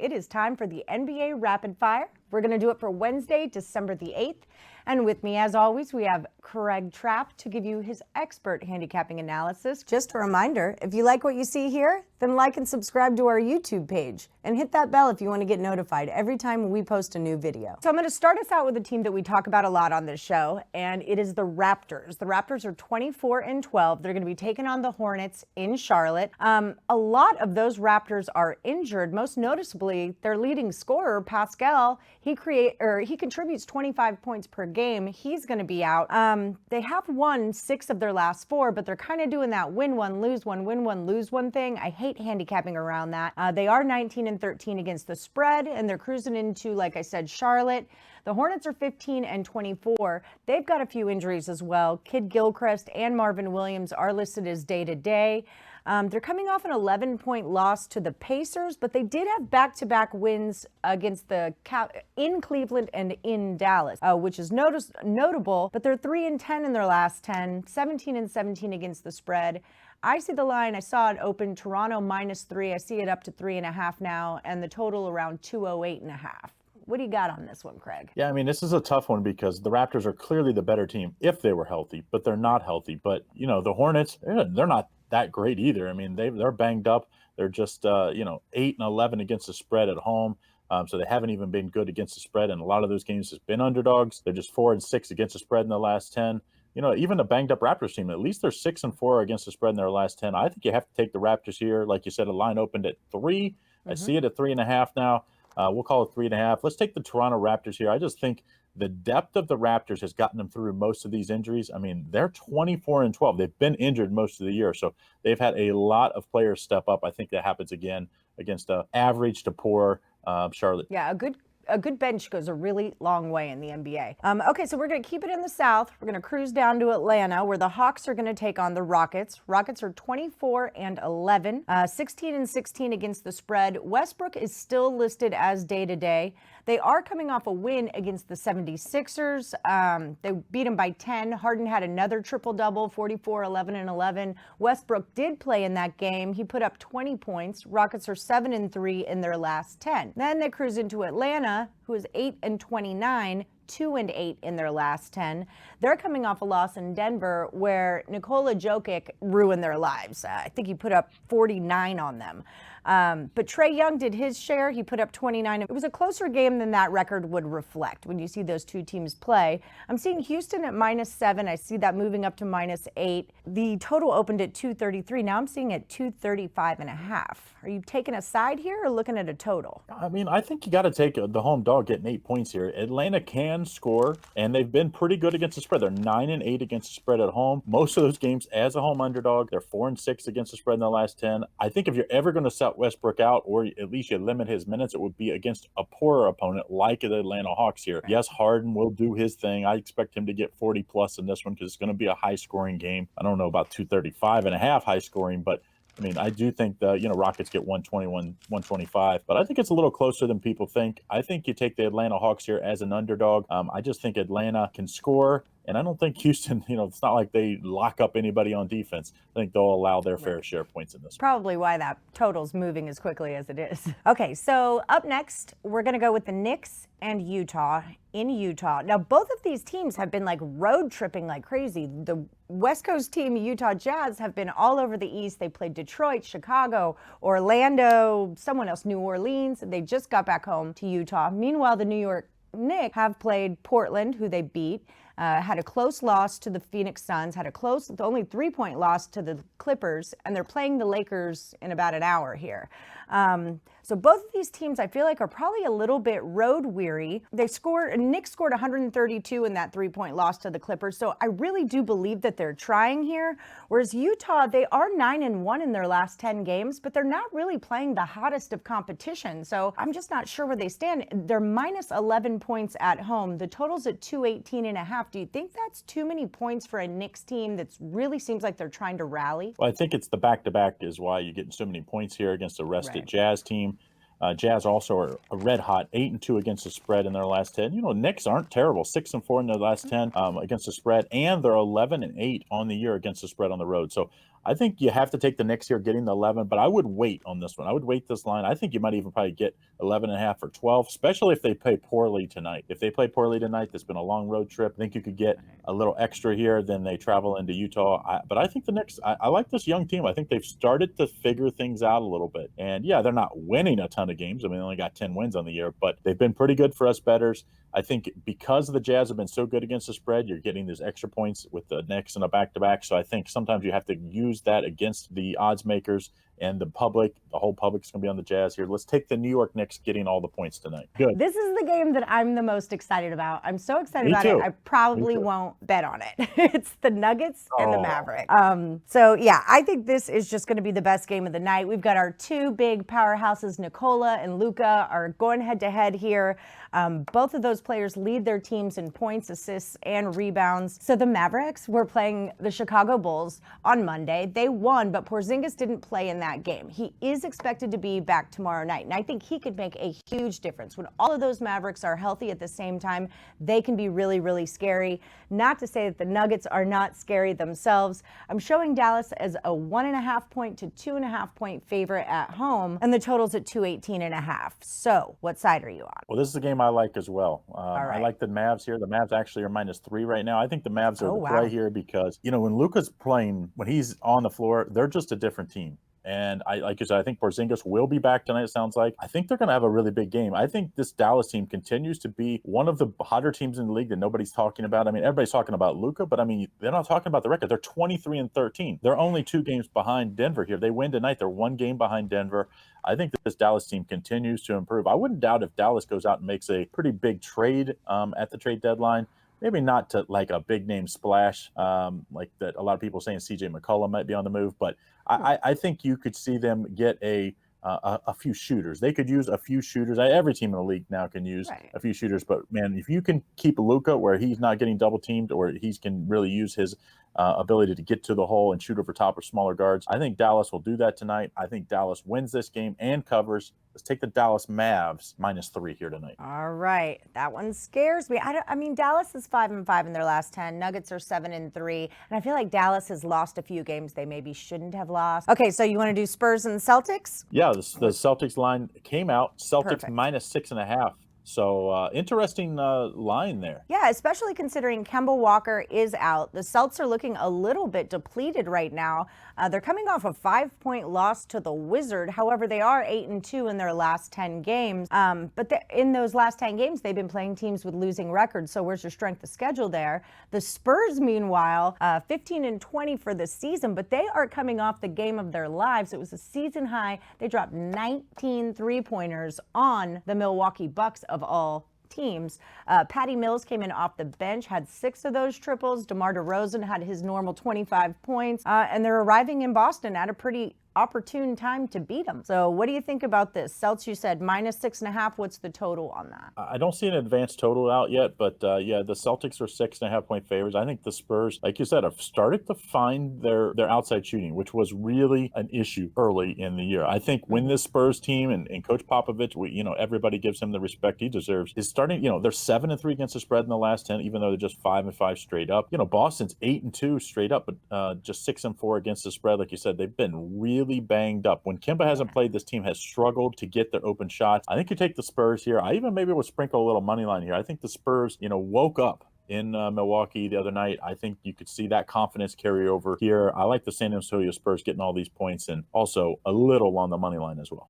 It is time for the NBA Rapid Fire. We're going to do it for Wednesday, December the 8th. And with me, as always, we have Craig Trapp to give you his expert handicapping analysis. Just a reminder, if you like what you see here, then like and subscribe to our YouTube page. And hit that bell if you want to get notified every time we post a new video. So I'm going to start us out with a team that we talk about a lot on this show, and it is the Raptors. The Raptors are 24-12. They're going to be taking on the Hornets in Charlotte. A lot of those Raptors are injured. Most noticeably, their leading scorer, Pascal, he contributes 25 points per game. He's going to be out. They have won 6 of their last 4, but they're kind of doing that win one, lose one, win one, lose one thing. I hate handicapping around that. They are 19-13 against the spread, and they're cruising into, like I said, Charlotte. The Hornets are 15-24. They've got a few injuries as well. Kid Gilchrist and Marvin Williams are listed as day-to-day. They're coming off an 11-point loss to the Pacers, but they did have back-to-back wins against in Cleveland and in Dallas, which is notable, but they're 3-10 in their last 10, 17-17 against the spread. I see the line. I saw it open Toronto -3. I see it up to 3.5 now, and the total around 208.5. What do you got on this one, Craig? Yeah, I mean, this is a tough one because the Raptors are clearly the better team if they were healthy, but they're not healthy. But, you know, the Hornets, they're not that great either. I mean, they're banged up. They're just, 8-11 against the spread at home. So they haven't even been good against the spread. And a lot of those games has been underdogs. They're just 4-6 against the spread in the last 10. You know, even a banged up Raptors team, at least they're 6-4 against the spread in their last 10. I think you have to take the Raptors here. Like you said, a line opened at 3. I see it at 3.5 now. We'll call it 3.5. Let's take the Toronto Raptors here. I just think the depth of the Raptors has gotten them through most of these injuries. I mean, they're 24-12. They've been injured most of the year, so they've had a lot of players step up. I think that happens again against an average to poor Charlotte. Yeah, a good bench goes a really long way in the NBA. Okay, so we're going to keep it in the South. We're going to cruise down to Atlanta, where the Hawks are going to take on the Rockets. Rockets are 24-11, 16-16 against the spread. Westbrook is still listed as day-to-day. They are coming off a win against the 76ers. They beat them by 10. Harden had another triple-double, 44, 11, and 11. Westbrook did play in that game. He put up 20 points. Rockets are 7-3 in their last 10. Then they cruise into Atlanta, who is 8-29. 2-8 in their last 10. They're coming off a loss in Denver where Nikola Jokic ruined their lives. I think he put up 49 on them. But Trae Young did his share. He put up 29. It was a closer game than that record would reflect when you see those two teams play. I'm seeing Houston at -7. I see that moving up to -8. The total opened at 233. Now I'm seeing it 235.5. Are you taking a side here or looking at a total? I mean, I think you got to take the home dog getting 8 points here. Atlanta can score, and they've been pretty good against the spread. They're 9-8 against the spread at home. Most of those games as a home underdog. They're 4-6 against the spread in the last 10. I think if you're ever going to set Westbrook out, or at least you limit his minutes, it would be against a poorer opponent like the Atlanta Hawks here. Yes, Harden will do his thing. I expect him to get 40 plus in this one because it's going to be a high scoring game. I don't know about 235.5 high scoring, but I mean, I do think the Rockets get 121, 125, but I think it's a little closer than people think. I think you take the Atlanta Hawks here as an underdog. I just think Atlanta can score, and I don't think Houston, it's not like they lock up anybody on defense. I think they'll allow their fair share of points in this. Probably why that total's moving as quickly as it is. Okay, so up next, we're going to go with the Knicks and Utah in Utah. Now, both of these teams have been like road tripping like crazy. The West Coast team, Utah Jazz, have been all over the East. They played Detroit, Chicago, Orlando, someone else, New Orleans. They just got back home to Utah. Meanwhile, the New York Knicks have played Portland, who they beat, had a close loss to the Phoenix Suns, had a close, only 3-point loss to the Clippers, and they're playing the Lakers in about an hour here. So both of these teams, I feel like, are probably a little bit road weary. Knicks scored 132 in that 3-point loss to the Clippers. So I really do believe that they're trying here. Whereas Utah, they are 9-1 in their last 10 games, but they're not really playing the hottest of competition. So I'm just not sure where they stand. They're minus 11 points at home. The total's at 218.5. Do you think that's too many points for a Knicks team that really seems like they're trying to rally? Well, I think it's the back-to-back is why you're getting so many points here against a rested Jazz team. Jazz also are a red hot 8-2 against the spread in their last 10. Knicks aren't terrible, 6-4 in their last 10 against the spread, and they're 11-8 on the year against the spread on the road. So I think you have to take the Knicks here, getting the 11, but I would wait on this one. I would wait this line. I think you might even probably get 11.5 or 12, especially if they play poorly tonight. If they play poorly tonight, there's been a long road trip. I think you could get a little extra here. Then they travel into Utah. But I think the Knicks, I like this young team. I think they've started to figure things out a little bit. And yeah, they're not winning a ton of games. I mean, they only got 10 wins on the year, but they've been pretty good for us bettors. I think because the Jazz have been so good against the spread, you're getting these extra points with the Knicks and a back-to-back. So I think sometimes you have to use that against the odds makers and the public. The whole public's going to be on the Jazz here. Let's take the New York Knicks getting all the points tonight. Good. This is the game that I'm the most excited about. I'm so excited Me about too. it. I probably won't bet on it. It's the Nuggets and the Oh. Mavericks. So yeah, I think this is just going to be the best game of the night. We've got our two big powerhouses, Nikola and Luka, are going head to head here. Both of those players lead their teams in points, assists, and rebounds. So the Mavericks were playing the Chicago Bulls on Monday. They won, but Porzingis didn't play in that game. He is expected to be back tomorrow night, and I think he could make a huge difference. When all of those Mavericks are healthy at the same time, they can be really, really scary. Not to say that the Nuggets are not scary themselves. I'm showing Dallas as a 1.5 point to 2.5 point favorite at home, and the total's at 218.5. So what side are you on? Well, this is a game I like as well. right. I like the Mavs here. The Mavs actually are -3 right now. I think the Mavs are Oh, the wow. play here because, when Luka's playing, when he's on the floor, they're just a different team. And like you said, I think Porzingis will be back tonight, it sounds like. I think they're going to have a really big game. I think this Dallas team continues to be one of the hotter teams in the league that nobody's talking about. I mean, everybody's talking about Luka, but I mean, they're not talking about the record. They're 23-13. They're only 2 games behind Denver here. They win tonight. They're 1 game behind Denver. I think that this Dallas team continues to improve. I wouldn't doubt if Dallas goes out and makes a pretty big trade at the trade deadline. Maybe not to like a big name splash, like that a lot of people saying CJ McCollum might be on the move, but I think you could see them get a few shooters. They could use a few shooters. Every team in the league now can use a few shooters, but man, if you can keep Luka where he's not getting double teamed or he can really use his ability to get to the hole and shoot over top of smaller guards, I think Dallas will do that tonight. I think Dallas wins this game and covers. Let's take the Dallas Mavs -3 here tonight. All right, that one scares me. I mean, Dallas is 5-5 in their last 10. Nuggets are 7-3, and I feel like Dallas has lost a few games they maybe shouldn't have lost. Okay, so you want to do Spurs and Celtics? Yeah, the Celtics line came out. Celtics Perfect. -6.5. So interesting line there. Yeah, especially considering Kemba Walker is out. The Celts are looking a little bit depleted right now. They're coming off a 5-point loss to the Wizard. However, they are 8-2 in their last 10 games. But in those last 10 games, they've been playing teams with losing records. So where's your strength of schedule there? The Spurs, meanwhile, 15-20 for the season, but they are coming off the game of their lives. It was a season high. They dropped 19 3-pointers on the Milwaukee Bucks of all teams. Patty Mills came in off the bench, had 6 of those triples. DeMar DeRozan had his normal 25 points, and they're arriving in Boston at a pretty opportune time to beat them. So what do you think about this? Celts, you said -6.5. What's the total on that? I don't see an advanced total out yet, but yeah, the Celtics are 6.5 point favorites. I think the Spurs, like you said, have started to find their outside shooting, which was really an issue early in the year. I think when this Spurs team and Coach Popovich, everybody gives him the respect he deserves, is starting, they're 7-3 against the spread in the last 10, even though they're just 5-5 straight up. Boston's 8-2 straight up, but just 6-4 against the spread. Like you said, they've been really banged up. When Kemba hasn't played, this team has struggled to get their open shots. I think you take the Spurs here. I even maybe would sprinkle a little money line here. I think the Spurs, woke up in Milwaukee the other night. I think you could see that confidence carry over here. I like the San Antonio Spurs getting all these points and also a little on the money line as well.